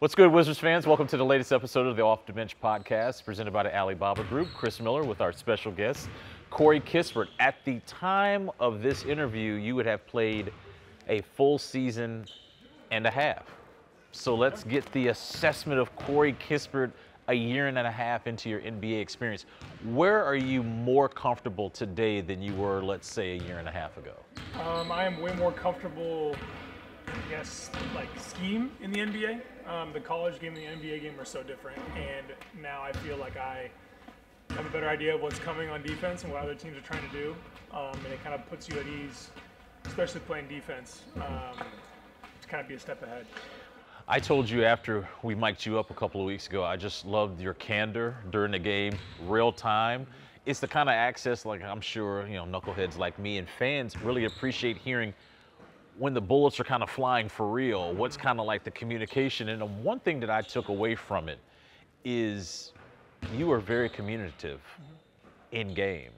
What's good, Wizards fans? Welcome to the latest episode of the Off the Bench podcast presented by the Alibaba Group. Chris Miller with our special guest, Kispert. At the time of this interview, you would have played a full season and a half. So let's get the assessment of Kispert a year and a half into your NBA experience. Where are you more comfortable today than you were, let's say, a year and a half ago? I am way more comfortable, I guess, like scheme in the NBA. The college game and the NBA game are so different, and now I feel like I have a better idea of what's coming on defense and what other teams are trying to do, and it kind of puts you at ease, especially playing defense, to kind of be a step ahead. I told you after we mic'd you up a couple of weeks ago, I just loved your candor during the game, real time. It's the kind of access, like I'm sure, knuckleheads like me and fans really appreciate hearing when the bullets are kind of flying for real, what's kind of like the communication. And the one thing that I took away from it is you are very communicative in game.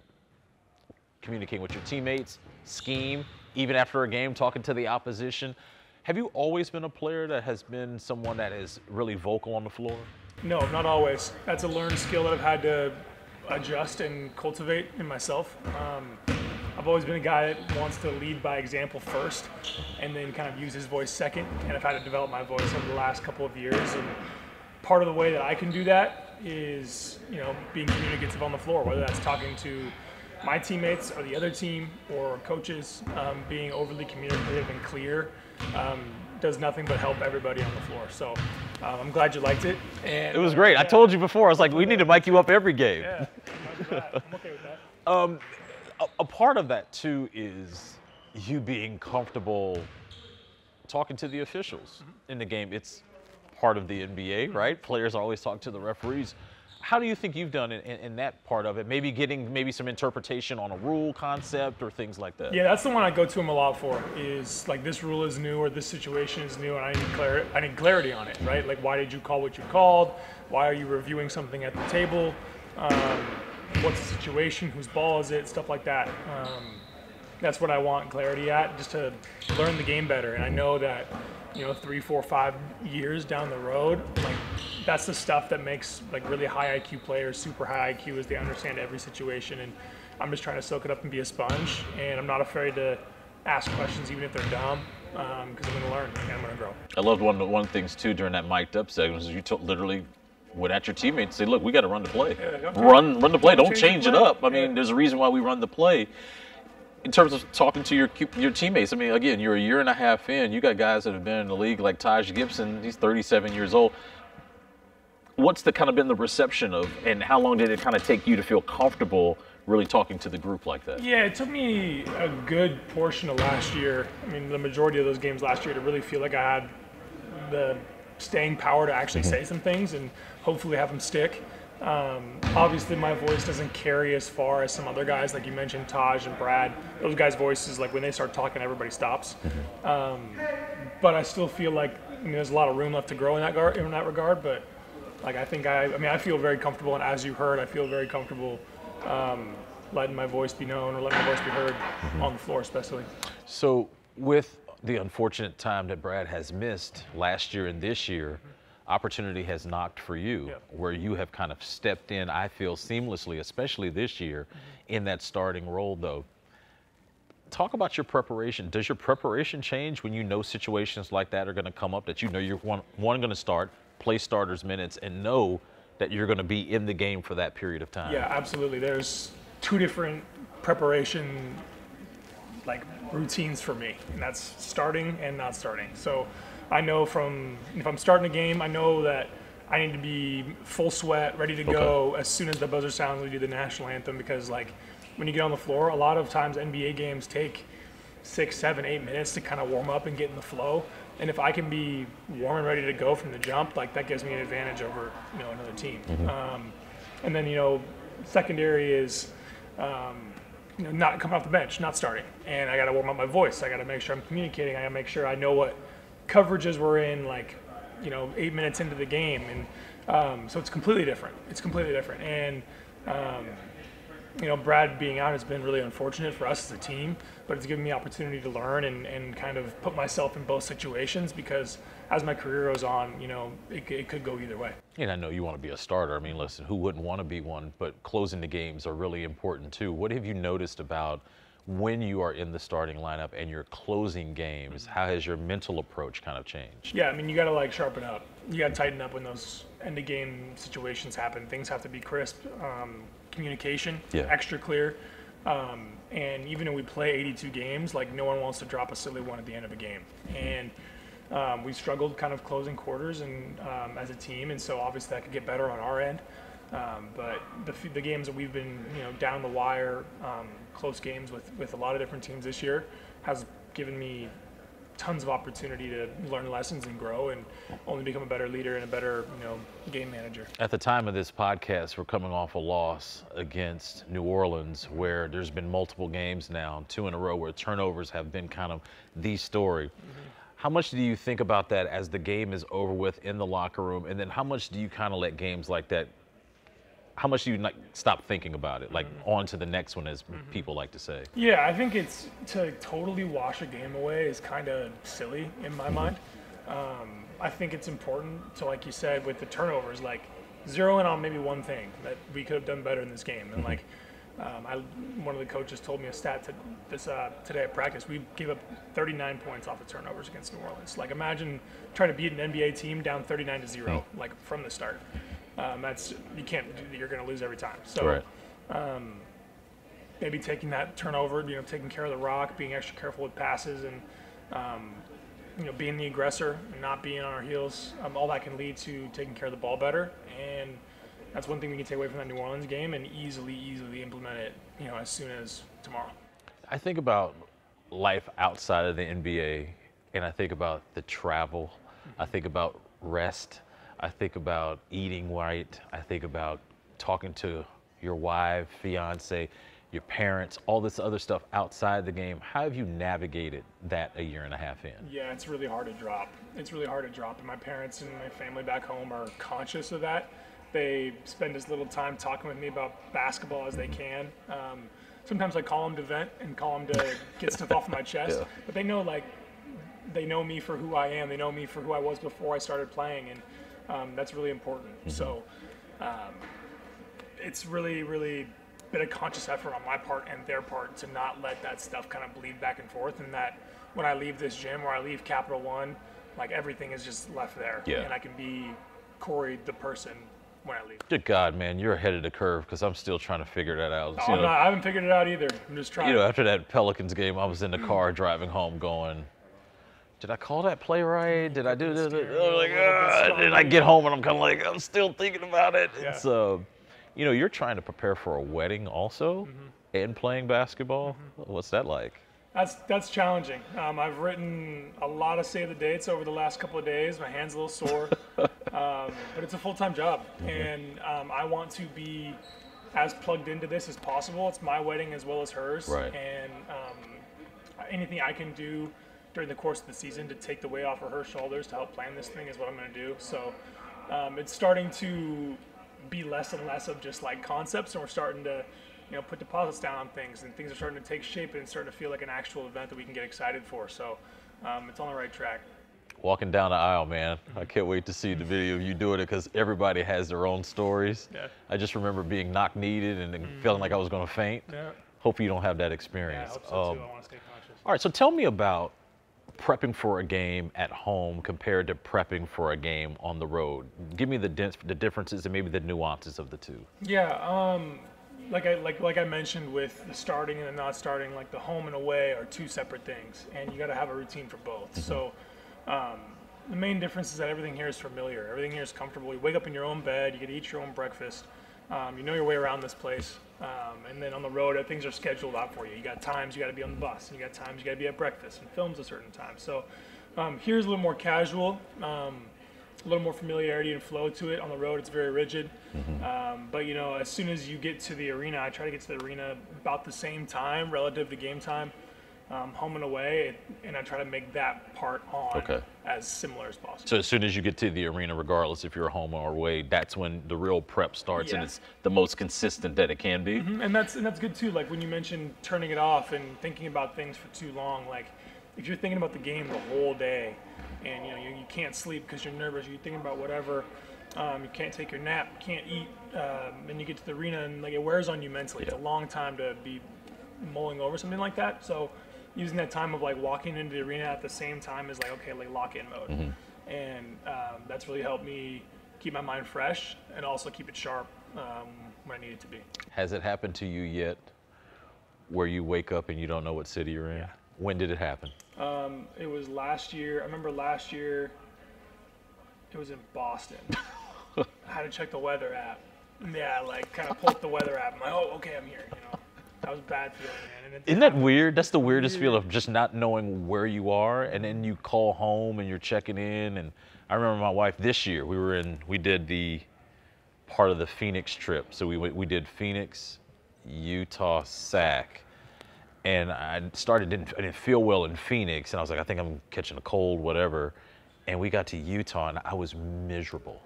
Communicating with your teammates, scheme, even after a game, talking to the opposition. Have you always been a player that has been someone that is really vocal on the floor? No, not always. That's a learned skill that I've had to adjust and cultivate in myself. I've always been a guy that wants to lead by example first and then kind of use his voice second, and I've had to develop my voice over the last couple of years. And part of the way that I can do that is, being communicative on the floor, whether that's talking to my teammates or the other team or coaches. Being overly communicative and clear does nothing but help everybody on the floor. So I'm glad you liked it. And it was great. I told you before, I was like, we need to mic you up every game. Yeah, I'm okay with that. A part of that, too, is you being comfortable talking to the officials in the game. It's part of the NBA, right? Players always talk to the referees. How do you think you've done it in that part of it? Maybe getting some interpretation on a rule concept or things like that? Yeah, that's the one I go to him a lot for, is like, this rule is new or this situation is new and I need clarity on it, right? Like, why did you call what you called? Why are you reviewing something at the table? What's the situation, whose ball is it, stuff like that. That's what I want clarity at, just to learn the game better. And I know that, 3, 4, 5 years down the road, like, that's the stuff that makes like really high IQ players super high IQ, is they understand every situation. And I'm just trying to soak it up and be a sponge, and I'm not afraid to ask questions even if they're dumb, because I'm going to learn and I'm going to grow. I loved one of the things too during that mic'd up segment is you literally went at your teammates and say, look, we got to run the play. Yeah, run the play. Don't change it up. I mean, there's a reason why we run the play. In terms of talking to your teammates, I mean, again, you're a year and a half in. You got guys that have been in the league like 𝗙𝗢𝗟𝗡 Gibson. He's 37 years old. What's been the reception of, and how long did it kind of take you to feel comfortable really talking to the group like that? Yeah, it took me a good portion of last year. I mean, the majority of those games last year to really feel like I had the staying power to actually say some things and hopefully have them stick. Obviously, my voice doesn't carry as far as some other guys, like you mentioned, Taj and Brad. Those guys' voices, like when they start talking, everybody stops. But I still feel like, there's a lot of room left to grow in that regard. But like, I feel very comfortable, and as you heard, I feel very comfortable letting my voice be known or letting my voice be heard on the floor, especially. So with the unfortunate time that Brad has missed last year and this year, opportunity has knocked for you, where you have kind of stepped in, I feel, seamlessly, especially this year, in that starting role, though. Talk about your preparation. Does your preparation change when you know situations like that are going to come up, that you know you're going to start, play starters minutes, and know that you're going to be in the game for that period of time? Yeah, absolutely. There's two different preparation routines for me, and that's starting and not starting. So I know if I'm starting a game, I know that I need to be full sweat, ready to go as soon as the buzzer sounds. We do the national anthem, because when you get on the floor, a lot of times NBA games take 6, 7, 8 minutes to kind of warm up and get in the flow. And if I can be warm and ready to go from the jump, that gives me an advantage over another team. And then secondary is not coming off the bench, not starting, and I got to warm up my voice. I got to make sure I'm communicating. I got to make sure I know what coverages we're in, 8 minutes into the game, and so it's completely different. And Brad being out has been really unfortunate for us as a team, but it's given me opportunity to learn and kind of put myself in both situations, because as my career goes on, it could go either way. And I know you want to be a starter. I mean, listen, who wouldn't want to be one? But closing the games are really important too. What have you noticed about when you are in the starting lineup and you're closing games? How has your mental approach kind of changed? Yeah, I mean, you got to like sharpen up. You got to tighten up when those end of game situations happen. Things have to be crisp. Communication, extra clear. And even if we play 82 games, like no one wants to drop a silly one at the end of a game. And we struggled kind of closing quarters and as a team, and so obviously that could get better on our end. But the games that we've been, down the wire, close games with a lot of different teams this year has given me tons of opportunity to learn lessons and grow and only become a better leader and a better, game manager. At the time of this podcast, we're coming off a loss against New Orleans, where there's been multiple games now, 2 in a row, where turnovers have been kind of the story. How much do you think about that as the game is over with in the locker room? And then how much do you kind of let games like that, how much do you stop thinking about it, like on to the next one, as people like to say? Yeah, I think it's to totally wash a game away is kind of silly in my mind. I think it's important to, like you said, with the turnovers, like zero in on maybe one thing that we could have done better in this game. And like one of the coaches told me a stat today at practice. We gave up 39 points off of turnovers against New Orleans. Like, imagine trying to beat an NBA team down 39-0, like from the start. You can't. You're going to lose every time. So, maybe taking that turnover, taking care of the rock, being extra careful with passes, and being the aggressor and not being on our heels. All that can lead to taking care of the ball better, and that's one thing we can take away from that New Orleans game and easily implement it, as soon as tomorrow. I think about life outside of the NBA, and I think about the travel. I think about rest. I think about eating right. I think about talking to your wife, fiance, your parents, all this other stuff outside the game. How have you navigated that a year and a half in? Yeah, it's really hard to drop. It's really hard to drop. And my parents and my family back home are conscious of that. They spend as little time talking with me about basketball as they can. Sometimes I call them to vent and call them to get stuff off my chest. But they know me for who I am. They know me for who I was before I started playing. And that's really important. So it's really been a conscious effort on my part and their part to not let that stuff kind of bleed back and forth, and that when I leave this gym or I leave Capital One, like everything is just left there. And I can be Corey the person when I leave. Good God, man, you're ahead of the curve, because I'm still trying to figure that out. I haven't figured it out either. I'm just trying. After that Pelicans game, I was in the car driving home going, did I call that play right? Did I do this? Then I get home and I'm kind of like, I'm still thinking about it. Yeah. So, you're trying to prepare for a wedding also and playing basketball. What's that like? That's challenging. I've written a lot of save the dates over the last couple of days. My hand's a little sore, but it's a full-time job, and I want to be as plugged into this as possible. It's my wedding as well as hers, and anything I can do during the course of the season to take the weight off of her shoulders to help plan this thing is what I'm going to do. So it's starting to be less and less of just like concepts, and we're starting to put deposits down on things, and things are starting to take shape and starting to feel like an actual event that we can get excited for. So it's on the right track. Walking down the aisle, man. I can't wait to see the video of you doing it, because everybody has their own stories. I just remember being knock-kneed and feeling like I was going to faint. Hope you don't have that experience. I hope so too. I want to stay conscious. All right, so tell me about prepping for a game at home compared to prepping for a game on the road. Give me the differences and maybe the nuances of the two. Yeah, like I mentioned with the starting and the not starting, like the home and away are two separate things, and you got to have a routine for both. So the main difference is that everything here is familiar. Everything here is comfortable. You wake up in your own bed. You get to eat your own breakfast. You know your way around this place. And then on the road, things are scheduled out for you. You got times you got to be on the bus, and you got times you got to be at breakfast and films a certain time. So here's a little more casual, a little more familiarity and flow to it. On the road, it's very rigid. But as soon as you get to the arena, I try to get to the arena about the same time relative to game time. home and away, and I try to make that part on as similar as possible. So as soon as you get to the arena, regardless if you're home or away, that's when the real prep starts, and it's the most consistent that it can be. And that's good too. Like when you mentioned turning it off and thinking about things for too long, like if you're thinking about the game the whole day, and you can't sleep because you're nervous, you're thinking about whatever, you can't take your nap, can't eat, and you get to the arena and like it wears on you mentally. It's a long time to be mulling over something like that. So using that time of like walking into the arena at the same time is like, okay, like lock in mode. And that's really helped me keep my mind fresh and also keep it sharp when I need it to be. Has it happened to you yet where you wake up and you don't know what city you're in? Yeah. When did it happen? It was last year. I remember last year it was in Boston. I had to check the weather app. Yeah, like kind of pull up the weather app. I'm like, oh, okay, I'm here, That was a bad feeling, man. And Isn't that weird? That's the weirdest feeling of just not knowing where you are, and then you call home and you're checking in. And I remember my wife this year, we did the part of the Phoenix trip. So we did Phoenix, Utah, Sac, and I didn't feel well in Phoenix, and I was like, I think I'm catching a cold, whatever. And we got to Utah, and I was miserable.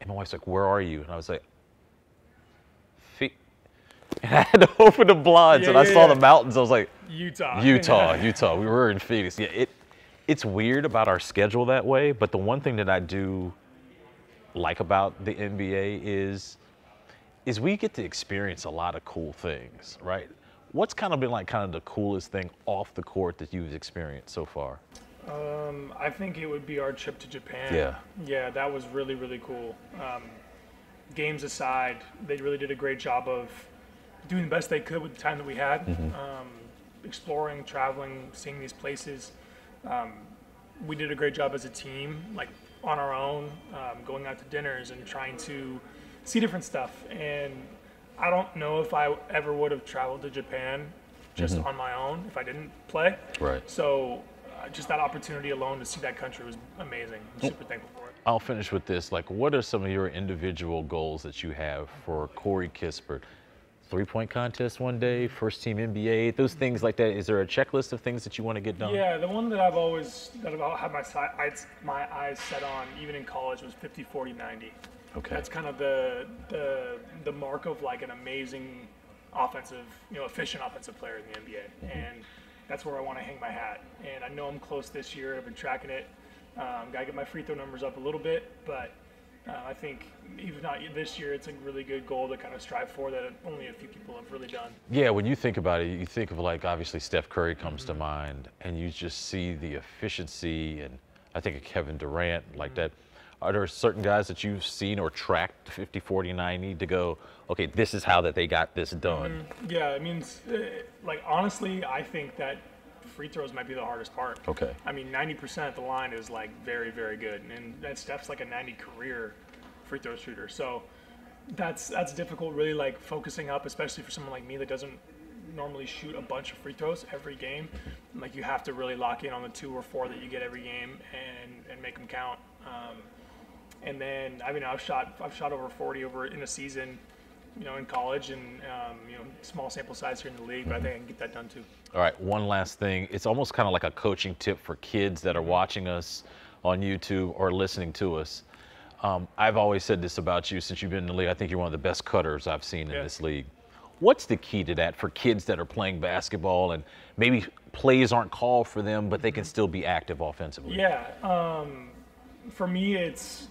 And my wife's like, where are you? And I was like, and I had to open the blinds, and I saw the mountains. I was like, Utah. We were in Phoenix. Yeah, it's weird about our schedule that way, but the one thing that I do like about the NBA is we get to experience a lot of cool things, right? What's kind of been like kind of the coolest thing off the court that you've experienced so far? I think it would be our trip to Japan. Yeah, that was really, really cool. Games aside, they really did a great job of doing the best they could with the time that we had, exploring, traveling, seeing these places. We did a great job as a team, like on our own, going out to dinners and trying to see different stuff. And I don't know if I ever would have traveled to Japan just on my own if I didn't play. Right. So just that opportunity alone to see that country was amazing. I'm super thankful for it. I'll finish with this. Like, what are some of your individual goals that you have for Corey Kispert? 3-point contest one day, first team NBA, those things like that. Is there a checklist of things that you want to get done? Yeah, the one that I've had my eyes set on, even in college, was 50, 40, 90. Okay. That's kind of the mark of like an amazing offensive, efficient offensive player in the NBA. And that's where I want to hang my hat. And I know I'm close this year. I've been tracking it. Got to get my free throw numbers up a little bit, but I think even not this year, it's a really good goal to kind of strive for that only a few people have really done. Yeah, when you think about it, you think of like obviously Steph Curry comes to mind, and you just see the efficiency, and I think of Kevin Durant like that. Are there certain guys that you've seen or tracked 50, 40, 90 to go, okay, this is how that they got this done? Yeah, I mean, like honestly, I think that free throws might be the hardest part. Okay. I mean, 90% at the line is like very, very good, and Steph's like a 90 career free throw shooter. So that's difficult, really, like focusing up, especially for someone like me that doesn't normally shoot a bunch of free throws every game. Like you have to really lock in on the 2 or 4 that you get every game and make them count. And then I mean, I've shot over 40 in a season, in college, and small sample size here in the league, but I think I can get that done too. All right, one last thing. It's almost kind of like a coaching tip for kids that are watching us on YouTube or listening to us. I've always said this about you since you've been in the league. I think you're one of the best cutters I've seen in this league. What's the key to that for kids that are playing basketball and maybe plays aren't called for them, but they can still be active offensively? Yeah, for me, it's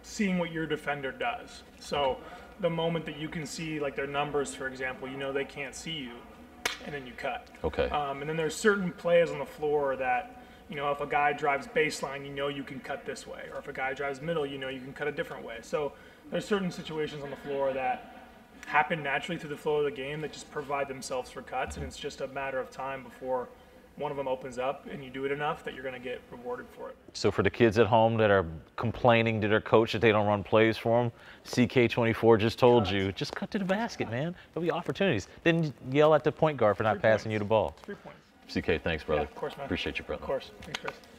seeing what your defender does. So the moment that you can see like their numbers, for example, they can't see you, and then you cut. Okay. And then there's certain plays on the floor that, if a guy drives baseline, you can cut this way, or if a guy drives middle, you can cut a different way. So there's certain situations on the floor that happen naturally through the flow of the game that just provide themselves for cuts, and it's just a matter of time before one of them opens up and you do it enough that you're going to get rewarded for it. So for the kids at home that are complaining to their coach that they don't run plays for them, CK24 just told you, just cut to the basket, man. There'll be opportunities. Then yell at the point guard for not passing you the ball. 3 points. CK, thanks, brother. Yeah, of course, man. Appreciate you, brother. Of course. Thanks, Chris.